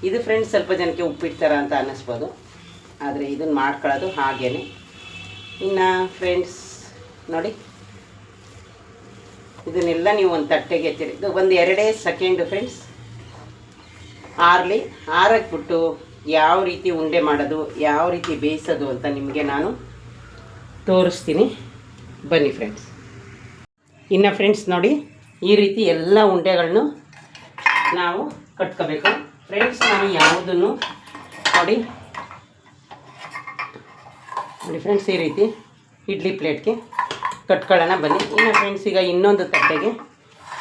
ಇದು ಫ್ರೆಂಡ್ಸ್ ಸ್ವಲ್ಪ ಜನಕ್ಕೆ ಉಪ್ಪಿಡ್ತಾರ ಅಂತ ಅನ್ನಿಸ್ಬೋದು, ಆದರೆ ಇದನ್ನು ಮಾಡ್ಕೊಳ್ಳೋದು ಹಾಗೇ. ಇನ್ನು ಫ್ರೆಂಡ್ಸ್ ನೋಡಿ, ಇದನ್ನೆಲ್ಲ ನೀವು ಒಂದು ತಟ್ಟೆಗೆ ಎತ್ತಿರಿ. ಇದು ಒಂದು 2 ಸೆಕೆಂಡು ಫ್ರೆಂಡ್ಸ್ ಆರಕ್ಬಿಟ್ಟು ಯಾವ ರೀತಿ ಉಂಡೆ ಮಾಡೋದು, ಯಾವ ರೀತಿ ಬೇಯಿಸೋದು ಅಂತ ನಿಮಗೆ ನಾನು ತೋರಿಸ್ತೀನಿ ಬನ್ನಿ ಫ್ರೆಂಡ್ಸ್. ಇನ್ನು ಫ್ರೆಂಡ್ಸ್ ನೋಡಿ, ಈ ರೀತಿ ಎಲ್ಲ ಉಂಡೆಗಳನ್ನು ನಾವು ಕಟ್ಕೋಬೇಕು ಫ್ರೆಂಡ್ಸ್. ನಾನು ಯಾವುದನ್ನು ನೋಡಿ ಫ್ರೆಂಡ್ಸ್ ಈ ರೀತಿ ಇಡ್ಲಿ ಪ್ಲೇಟ್ಗೆ ಕಟ್ಕೊಳ್ಳೋಣ ಬನ್ನಿ. ಇನ್ನು ಫ್ರೆಂಡ್ಸ್ ಈಗ ಇನ್ನೊಂದು ತಟ್ಟೆಗೆ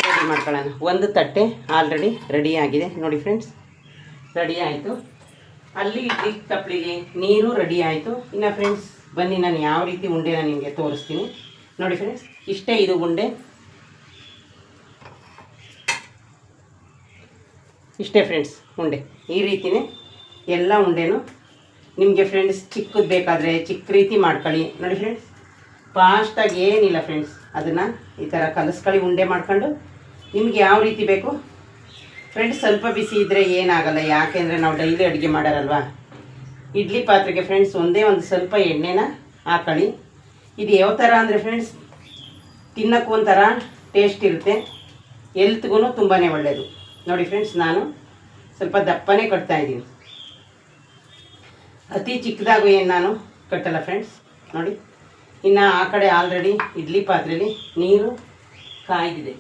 ರೆಡಿ ಮಾಡ್ಕೊಳ್ಳೋಣ. ಒಂದು ತಟ್ಟೆ ಆಲ್ರೆಡಿ ರೆಡಿ ಆಗಿದೆ ನೋಡಿ ಫ್ರೆಂಡ್ಸ್, ರೆಡಿ ಆಯಿತು. ಅಲ್ಲಿ ಇಡ್ಲಿ ತಪ್ಪಲಿಗೆ ನೀರು ರೆಡಿ ಆಯಿತು. ಇನ್ನು ಫ್ರೆಂಡ್ಸ್ ಬನ್ನಿ, ನಾನು ಯಾವ ರೀತಿ ಉಂಡೆನ ನಿಮಗೆ ತೋರಿಸ್ತೀನಿ ನೋಡಿ ಫ್ರೆಂಡ್ಸ್. ಇಷ್ಟೇ ಇದು ಉಂಡೆ, ಇಷ್ಟೇ ಫ್ರೆಂಡ್ಸ್ ಉಂಡೆ. ಈ ರೀತಿಯೇ ಎಲ್ಲ ಉಂಡೆನೂ ನಿಮಗೆ ಫ್ರೆಂಡ್ಸ್ ಚಿಕ್ಕದು ಬೇಕಾದರೆ ಚಿಕ್ಕ ರೀತಿ ಮಾಡ್ಕೊಳ್ಳಿ ನೋಡಿ ಫ್ರೆಂಡ್ಸ್. ಫಾಸ್ಟಾಗಿ ಏನಿಲ್ಲ ಫ್ರೆಂಡ್ಸ್, ಅದನ್ನು ಈ ಥರ ಕಲಿಸ್ಕೊಳ್ಳಿ ಉಂಡೆ ಮಾಡ್ಕೊಂಡು. ನಿಮ್ಗೆ ಯಾವ ರೀತಿ ಬೇಕು ಫ್ರೆಂಡ್ಸ್, ಸ್ವಲ್ಪ ಬಿಸಿ ಇದ್ದರೆ ಏನಾಗಲ್ಲ, ಯಾಕೆಂದರೆ ನಾವು ಡೈಲಿ ಅಡುಗೆ ಮಾಡೋರಲ್ವ. ಇಡ್ಲಿ ಪಾತ್ರೆಗೆ ಫ್ರೆಂಡ್ಸ್ ಒಂದೇ ಒಂದು ಸ್ವಲ್ಪ ಎಣ್ಣೆನ ಹಾಕೊಳ್ಳಿ. ಇದು ಯಾವ ಥರ ಅಂದರೆ ಫ್ರೆಂಡ್ಸ್, ತಿನ್ನೋಕ್ಕೂ ಒಂಥರ ಟೇಸ್ಟ್ ಇರುತ್ತೆ, ಹೆಲ್ತ್ಗೂ ತುಂಬಾ ಒಳ್ಳೆಯದು ನೋಡಿ ಫ್ರೆಂಡ್ಸ್. ನಾನು ಸ್ವಲ್ಪ ದಪ್ಪನೇ ಕಟ್ತಾಯಿದ್ದೀನಿ, ಅತಿ ಚಿಕ್ಕದಾಗೂ ಏನು ನಾನು ಕಟ್ಟಲ್ಲ ಫ್ರೆಂಡ್ಸ್ ನೋಡಿ. ಇನ್ನು ಆ ಕಡೆ ಆಲ್ರೆಡಿ ಇಡ್ಲಿ ಪಾತ್ರೆಯಲ್ಲಿ ನೀರು ಕಾಯ್ದಿದೆ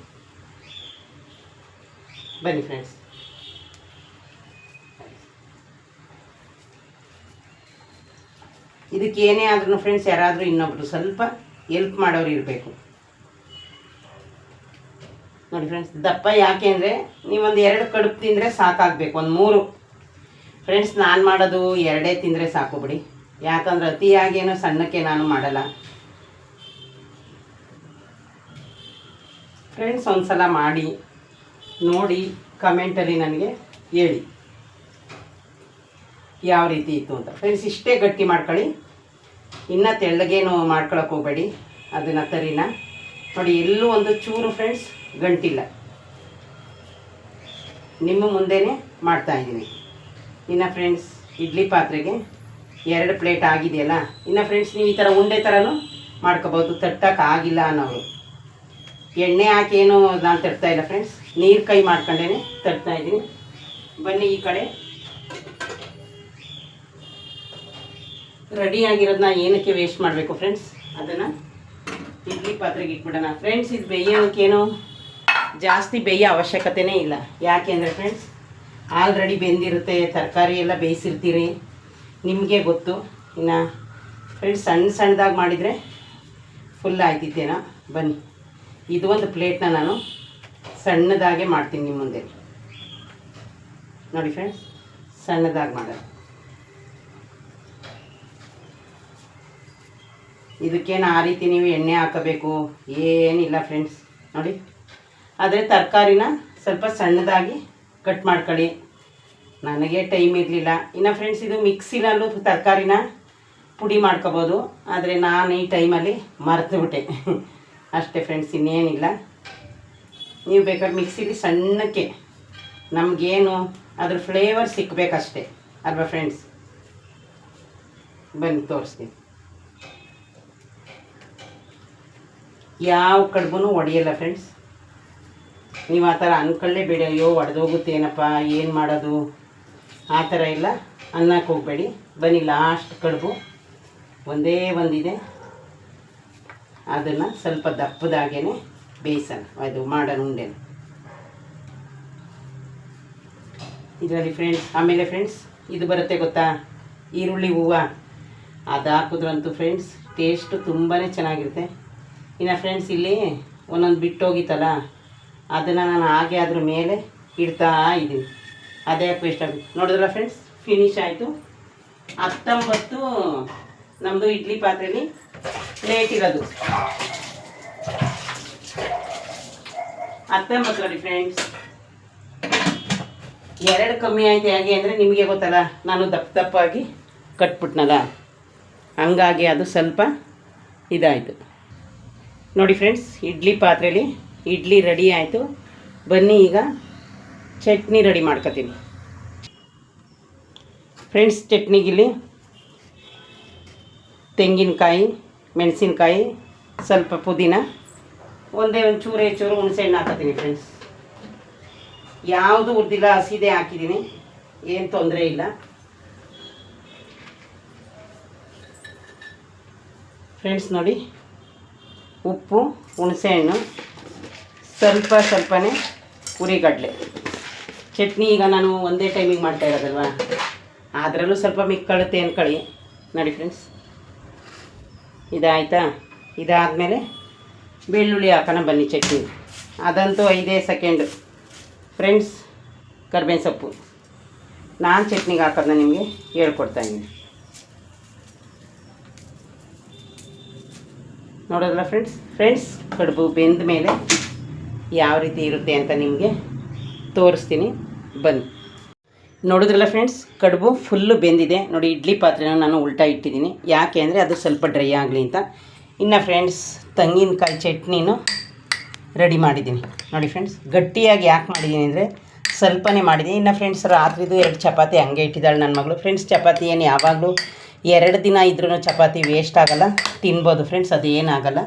ಬನ್ನಿ ಫ್ರೆಂಡ್ಸ್. ಇದಕ್ಕೆ ಏನೇ ಆದ್ರೂ ಫ್ರೆಂಡ್ಸ್ ಯಾರಾದರೂ ಇನ್ನೊಬ್ಬರು ಸ್ವಲ್ಪ ಹೆಲ್ಪ್ ಮಾಡೋರು ಇರಬೇಕು ನೋಡಿ ಫ್ರೆಂಡ್ಸ್. ದಪ್ಪ ಯಾಕೆ ಅಂದರೆ ನೀವೊಂದು 2 ಕಡುಬು ತಿಂದರೆ ಸಾಕಾಗಬೇಕು, ಒಂದು 3 ಫ್ರೆಂಡ್ಸ್. ನಾನು ಮಾಡೋದು 2 ತಿಂದರೆ ಸಾಕು ಬಿಡಿ, ಯಾಕಂದ್ರೆ ಅತಿಯಾಗೇನೋ ಸಣ್ಣಕ್ಕೆ ನಾನು ಮಾಡಲ್ಲ ಫ್ರೆಂಡ್ಸ್. ಒಂದು ಸಲ ಮಾಡಿ ನೋಡಿ ಕಮೆಂಟಲ್ಲಿ ನನಗೆ ಹೇಳಿ ಯಾವ ರೀತಿ ಇತ್ತು ಅಂತ ಫ್ರೆಂಡ್ಸ್. ಇಷ್ಟೇ ಗಟ್ಟಿ ಮಾಡ್ಕೊಳ್ಳಿ, ಇನ್ನು ತೆಳ್ಳಗೇನು ಮಾಡ್ಕೊಳಕ್ಕೆ ಹೋಗಬೇಡಿ ಅದನ್ನು ತರಿನ ನೋಡಿ. ಎಲ್ಲೂ ಒಂದು ಚೂರು ಫ್ರೆಂಡ್ಸ್ ಗಂಟಿಲ್ಲ, ನಿಮ್ಮ ಮುಂದೆನೇ ಮಾಡ್ತಾಯಿದ್ದೀನಿ. ಇನ್ನು ಫ್ರೆಂಡ್ಸ್ ಇಡ್ಲಿ ಪಾತ್ರೆಗೆ 2 ಪ್ಲೇಟ್ ಆಗಿದೆಯಲ್ಲ. ಇನ್ನು ಫ್ರೆಂಡ್ಸ್ ನೀವು ಈ ಥರ ಉಂಡೆ ಥರನೂ ಮಾಡ್ಕೋಬೋದು, ತಟ್ಟಕ್ಕೆ ಆಗಿಲ್ಲ ಅನ್ನೋರು. ಎಣ್ಣೆ ಹಾಕೇನು ನಾನು ತರ್ತಾಯಿಲ್ಲ ಫ್ರೆಂಡ್ಸ್, ನೀರು ಕೈ ಮಾಡ್ಕೊಂಡೇ ತರ್ತಾಯಿದ್ದೀನಿ ಬನ್ನಿ. ಈ ಕಡೆ ರೆಡಿಯಾಗಿರೋದನ್ನ ಏನಕ್ಕೆ ವೇಸ್ಟ್ ಮಾಡಬೇಕು ಫ್ರೆಂಡ್ಸ್, ಅದನ್ನು ಇಡ್ಲಿ ಪಾತ್ರೆಗೆ ಇಟ್ಬಿಡೋಣ ಫ್ರೆಂಡ್ಸ್. ಇದು ಬೇಯೋಕ್ಕೇನು ಜಾಸ್ತಿ ಬೇಯೋ ಅವಶ್ಯಕತೆಯೇ ಇಲ್ಲ, ಯಾಕೆಂದರೆ ಫ್ರೆಂಡ್ಸ್ ಆಲ್ರೆಡಿ ಬೆಂದಿರುತ್ತೆ, ತರಕಾರಿ ಎಲ್ಲ ಬೇಯಿಸಿರ್ತೀರಿ, ನಿಮಗೆ ಗೊತ್ತು. ಇನ್ನು ಫ್ರೆಂಡ್ಸ್ ಸಣ್ಣದಾಗಿ ಮಾಡಿದರೆ ಫುಲ್ ಆಯ್ತಿತ್ತೇನೋ ಬನ್ನಿ. ಇದು ಒಂದು ಪ್ಲೇಟ್ನ ನಾನು ಸಣ್ಣದಾಗೆ ಮಾಡ್ತೀನಿ ನಿಮ್ಮ ಮುಂದೆ ನೋಡಿ ಫ್ರೆಂಡ್ಸ್, ಸಣ್ಣದಾಗಿ ಮಾಡೋದು. ಇದಕ್ಕೇನು ಆ ರೀತಿ ನೀವು ಎಣ್ಣೆ ಹಾಕಬೇಕು ಏನಿಲ್ಲ ಫ್ರೆಂಡ್ಸ್ ನೋಡಿ. ಆದರೆ ತರಕಾರಿನ ಸ್ವಲ್ಪ ಸಣ್ಣದಾಗಿ ಕಟ್ ಮಾಡ್ಕೊಳ್ಳಿ. ನನಗೆ ಟೈಮ್ ಇರಲಿಲ್ಲ. ಇನ್ನು ಫ್ರೆಂಡ್ಸ್ ಇದು ಮಿಕ್ಸಿನಲ್ಲೂ ತರಕಾರಿನ ಪುಡಿ ಮಾಡ್ಕೋಬೋದು, ಆದರೆ ನಾನು ಈ ಟೈಮಲ್ಲಿ ಮರೆತುಬಿಟ್ಟೆ ಅಷ್ಟೇ ಫ್ರೆಂಡ್ಸ್, ಇನ್ನೇನಿಲ್ಲ. ನೀವು ಬೇಕಾದ್ರೆ ಮಿಕ್ಸಿಲಿ ಸಣ್ಣಕ್ಕೆ ನಮಗೇನು ಅದ್ರ ಫ್ಲೇವರ್ ಸಿಕ್ಕಬೇಕಷ್ಟೇ ಅಲ್ವಾ ಫ್ರೆಂಡ್ಸ್. ಬನ್ನಿ ತೋರಿಸ್ತೀನಿ. ಯಾವ ಕಡುಬೂ ಒಡೆಯಲ್ಲ ಫ್ರೆಂಡ್ಸ್. ನೀವು ಆ ಥರ ಅಂದ್ಕೊಳ್ಳೇಬೇಡಿ, ಅಯ್ಯೋ ಒಡೆದೋಗುತ್ತೇನಪ್ಪ ಏನು ಮಾಡೋದು ಆ ಥರ ಎಲ್ಲ ಅನ್ನಕ್ಕೆ ಹೋಗಬೇಡಿ. ಬನ್ನಿ ಲಾಸ್ಟ್ ಕಡುಬು ಒಂದೇ ಒಂದಿದೆ, ಅದನ್ನು ಸ್ವಲ್ಪ ದಪ್ಪದಾಗೇ ಬೇಯಿಸೋಣ, ಅದು ಮಾಡೋಣ ಉಂಡೆನ ಇದರಲ್ಲಿ ಫ್ರೆಂಡ್ಸ್. ಆಮೇಲೆ ಫ್ರೆಂಡ್ಸ್ ಇದು ಬರುತ್ತೆ ಗೊತ್ತಾ, ಈರುಳ್ಳಿ ಹೂವು, ಅದು ಹಾಕಿದ್ರಂತೂ ಫ್ರೆಂಡ್ಸ್ ಟೇಸ್ಟು ತುಂಬಾ ಚೆನ್ನಾಗಿರುತ್ತೆ. ಇನ್ನು ಫ್ರೆಂಡ್ಸ್ ಇಲ್ಲಿ ಒಂದೊಂದು ಬಿಟ್ಟೋಗಿತ್ತಲ್ಲ, ಅದನ್ನು ನಾನು ಹಾಗೆ ಅದ್ರ ಮೇಲೆ ಇಡ್ತಾ ಇದ್ದೀನಿ, ಅದೇ ವೇಸ್ಟ್ ಆಗುತ್ತೆ. ನೋಡಿದ್ರಲ್ಲ ಫ್ರೆಂಡ್ಸ್, ಫಿನಿಶ್ ಆಯಿತು. 19 ನಮ್ಮದು ಇಡ್ಲಿ ಪಾತ್ರೆಯಲ್ಲಿ ಪ್ಲೇಟ್ ಇರೋದು 19 ನೋಡಿ ಫ್ರೆಂಡ್ಸ್. ಎರಡು ಕಮ್ಮಿ ಆಯಿತು. ಹೇಗೆ ಅಂದರೆ ನಿಮಗೆ ಗೊತ್ತಲ್ಲ, ನಾನು ದಪ್ಪ ದಪ್ಪಾಗಿ ಕಟ್ಬಿಟ್ನಲ್ಲ, ಹಂಗಾಗಿ ಅದು ಸ್ವಲ್ಪ ಇದಾಯಿತು. ನೋಡಿ ಫ್ರೆಂಡ್ಸ್, ಇಡ್ಲಿ ಪಾತ್ರೆಯಲ್ಲಿ ಇಡ್ಲಿ ರೆಡಿ ಆಯಿತು. ಬನ್ನಿ ಈಗ ಚಟ್ನಿ ರೆಡಿ ಮಾಡ್ಕೊತೀನಿ. ಫ್ರೆಂಡ್ಸ್, ಚಟ್ನಿಗಿಲ್ಲಿ ತೆಂಗಿನಕಾಯಿ, ಮೆಣಸಿನ್ಕಾಯಿ, ಸ್ವಲ್ಪ ಪುದೀನ, ಒಂದೇ ಒಂದು ಚೂರು ಹುಣಸೆಹಣ್ಣು ಹಾಕತ್ತೀನಿ. ಫ್ರೆಂಡ್ಸ್, ಯಾವುದು ಹುರಿದಿಲ್ಲ, ಹಸಿದೆ ಹಾಕಿದ್ದೀನಿ, ಏನು ತೊಂದರೆ ಇಲ್ಲ. ಫ್ರೆಂಡ್ಸ್ ನೋಡಿ, ಉಪ್ಪು, ಹುಣಸೆಹಣ್ಣು, ಸ್ವಲ್ಪನೇ ಹುರಿಗಡಲೆ. ಚಟ್ನಿ ಈಗ ನಾನು ಒಂದೇ ಟೈಮಿಗೆ ಮಾಡ್ತಾ ಇರೋದಲ್ವ, ಅದರಲ್ಲೂ ಸ್ವಲ್ಪ ಮಿಕ್ಕಳುತ್ತೆ ಅಂದ್ಕೊಳ್ಳಿ. ನೋಡಿ ಫ್ರೆಂಡ್ಸ್, ಇದಾಯಿತಾ? ಇದಾದಮೇಲೆ ಬೆಳ್ಳುಳ್ಳಿ ಹಾಕೋಣ ಬನ್ನಿ ಚಟ್ನಿ. ಅದಂತೂ 5 ಸೆಕೆಂಡು. ಫ್ರೆಂಡ್ಸ್, ಕರ್ಬೇವಿನ ಸೊಪ್ಪು ನಾನು ಚಟ್ನಿಗೆ ಹಾಕೋದನ್ನ ನಿಮಗೆ ಹೇಳ್ಕೊಡ್ತಾಯಿದ್ದೀನಿ. ನೋಡೋದಲ್ಲ ಫ್ರೆಂಡ್ಸ್, ಕಡುಬು ಬೆಂದ ಮೇಲೆ ಯಾವ ರೀತಿ ಇರುತ್ತೆ ಅಂತ ನಿಮಗೆ ತೋರಿಸ್ತೀನಿ ಬನ್ನಿ. ನೋಡಿದ್ರಲ್ಲ ಫ್ರೆಂಡ್ಸ್, ಕಡುಬು ಫುಲ್ಲು ಬೆಂದಿದೆ. ನೋಡಿ, ಇಡ್ಲಿ ಪಾತ್ರೆನ ನಾನು ಉಲ್ಟಾ ಇಟ್ಟಿದ್ದೀನಿ, ಯಾಕೆ ಅಂದರೆ ಅದು ಸ್ವಲ್ಪ ಡ್ರೈ ಆಗಲಿ ಅಂತ. ಇನ್ನು ಫ್ರೆಂಡ್ಸ್, ತೆಂಗಿನಕಾಯಿ ಚಟ್ನಿನೂ ರೆಡಿ ಮಾಡಿದ್ದೀನಿ. ನೋಡಿ ಫ್ರೆಂಡ್ಸ್, ಗಟ್ಟಿಯಾಗಿ ಯಾಕೆ ಮಾಡಿದ್ದೀನಿ ಅಂದರೆ ಸ್ವಲ್ಪನೇ ಮಾಡಿದ್ದೀನಿ. ಇನ್ನು ಫ್ರೆಂಡ್ಸ್, ರಾತ್ರಿದು 2 ಚಪಾತಿ ಹಂಗೆ ಇಟ್ಟಿದ್ದಾಳೆ ನನ್ನ ಮಗಳು. ಫ್ರೆಂಡ್ಸ್, ಚಪಾತಿ ಏನು ಯಾವಾಗಲೂ 2 ದಿನ ಇದ್ರೂ ಚಪಾತಿ ವೇಸ್ಟ್ ಆಗೋಲ್ಲ, ತಿನ್ಬೋದು ಫ್ರೆಂಡ್ಸ್, ಅದು ಏನಾಗಲ್ಲ.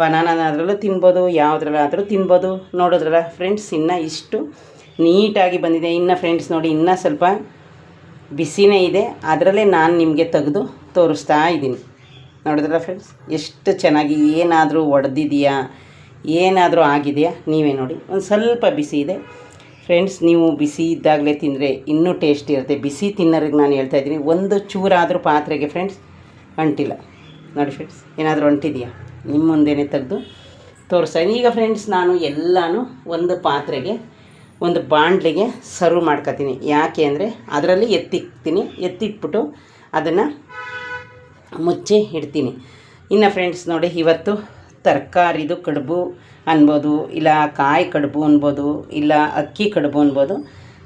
ಬನಾನಾದ್ರಲ್ಲೂ ತಿನ್ಬೋದು, ಯಾವುದ್ರಲ್ಲಾದರೂ ತಿನ್ಬೋದು. ನೋಡಿದ್ರಲ್ಲ ಫ್ರೆಂಡ್ಸ್, ಇನ್ನು ಇಷ್ಟು ನೀಟಾಗಿ ಬಂದಿದೆ. ಇನ್ನು ಫ್ರೆಂಡ್ಸ್ ನೋಡಿ, ಇನ್ನೂ ಸ್ವಲ್ಪ ಬಿಸಿನೇ ಇದೆ, ಅದರಲ್ಲೇ ನಾನು ನಿಮಗೆ ತೆಗೆದು ತೋರಿಸ್ತಾ ಇದ್ದೀನಿ. ನೋಡಿದ್ರಲ್ಲ ಫ್ರೆಂಡ್ಸ್, ಎಷ್ಟು ಚೆನ್ನಾಗಿ, ಏನಾದರೂ ಒಡೆದಿದೆಯಾ, ಏನಾದರೂ ಆಗಿದೆಯಾ ನೀವೇ ನೋಡಿ. ಒಂದು ಸ್ವಲ್ಪ ಬಿಸಿ ಇದೆ ಫ್ರೆಂಡ್ಸ್. ನೀವು ಬಿಸಿ ಇದ್ದಾಗಲೇ ತಿಂದರೆ ಇನ್ನೂ ಟೇಸ್ಟ್ ಇರುತ್ತೆ. ಬಿಸಿ ತಿನ್ನೋರಿಗೆ ನಾನು ಹೇಳ್ತಾಯಿದ್ದೀನಿ, ಒಂದು ಚೂರಾದರೂ ಪಾತ್ರೆಗೆ ಫ್ರೆಂಡ್ಸ್ ಅಂಟಿಲ್ಲ. ನೋಡಿ ಫ್ರೆಂಡ್ಸ್, ಏನಾದರೂ ಅಂಟಿದೆಯಾ ನಿಮ್ಮ ಮುಂದೆನೇ ತೆಗೆದು ತೋರಿಸ್ತಾಯಿದ್ದೀನಿ. ಈಗ ಫ್ರೆಂಡ್ಸ್, ನಾನು ಎಲ್ಲನೂ ಒಂದು ಪಾತ್ರೆಗೆ, ಒಂದು ಬಾಣಲಿಗೆ ಸರ್ವ್ ಮಾಡ್ಕೊತೀನಿ. ಯಾಕೆ ಅಂದರೆ ಅದರಲ್ಲಿ ಎತ್ತಿಟ್ಬಿಟ್ಟು ಅದನ್ನು ಮುಚ್ಚಿ ಇಡ್ತೀನಿ. ಇನ್ನು ಫ್ರೆಂಡ್ಸ್ ನೋಡಿ, ಇವತ್ತು ತರಕಾರಿದು ಕಡುಬು ಅನ್ಬೋದು, ಇಲ್ಲ ಕಾಯಿ ಕಡುಬು ಅನ್ಬೋದು, ಇಲ್ಲ ಅಕ್ಕಿ ಕಡುಬು ಅನ್ಬೋದು.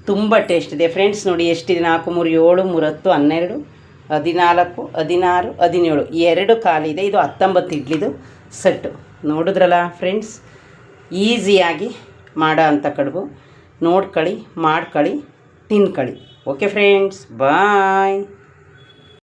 ತುಂಬ ಟೇಸ್ಟ್ ಇದೆ ಫ್ರೆಂಡ್ಸ್. ನೋಡಿ ಎಷ್ಟಿದೆ, 4, 3, 7, 3, 10, 12, 14, 16, 17, 2 ಖಾಲಿದೆ. ಇದು 19 ಇಡ್ಲಿದು ಸೆಟ್ಟು. ನೋಡಿದ್ರಲ್ಲ ಫ್ರೆಂಡ್ಸ್, ಈಸಿಯಾಗಿ ಮಾಡೋ ಅಂಥ ಕಡುಬು. ನೋಡ್ಕೊಳ್ಳಿ, ಮಾಡ್ಕೊಳ್ಳಿ, ತಿನ್ಕೊಳ್ಳಿ. ಓಕೆ ಫ್ರೆಂಡ್ಸ್, ಬಾಯ್.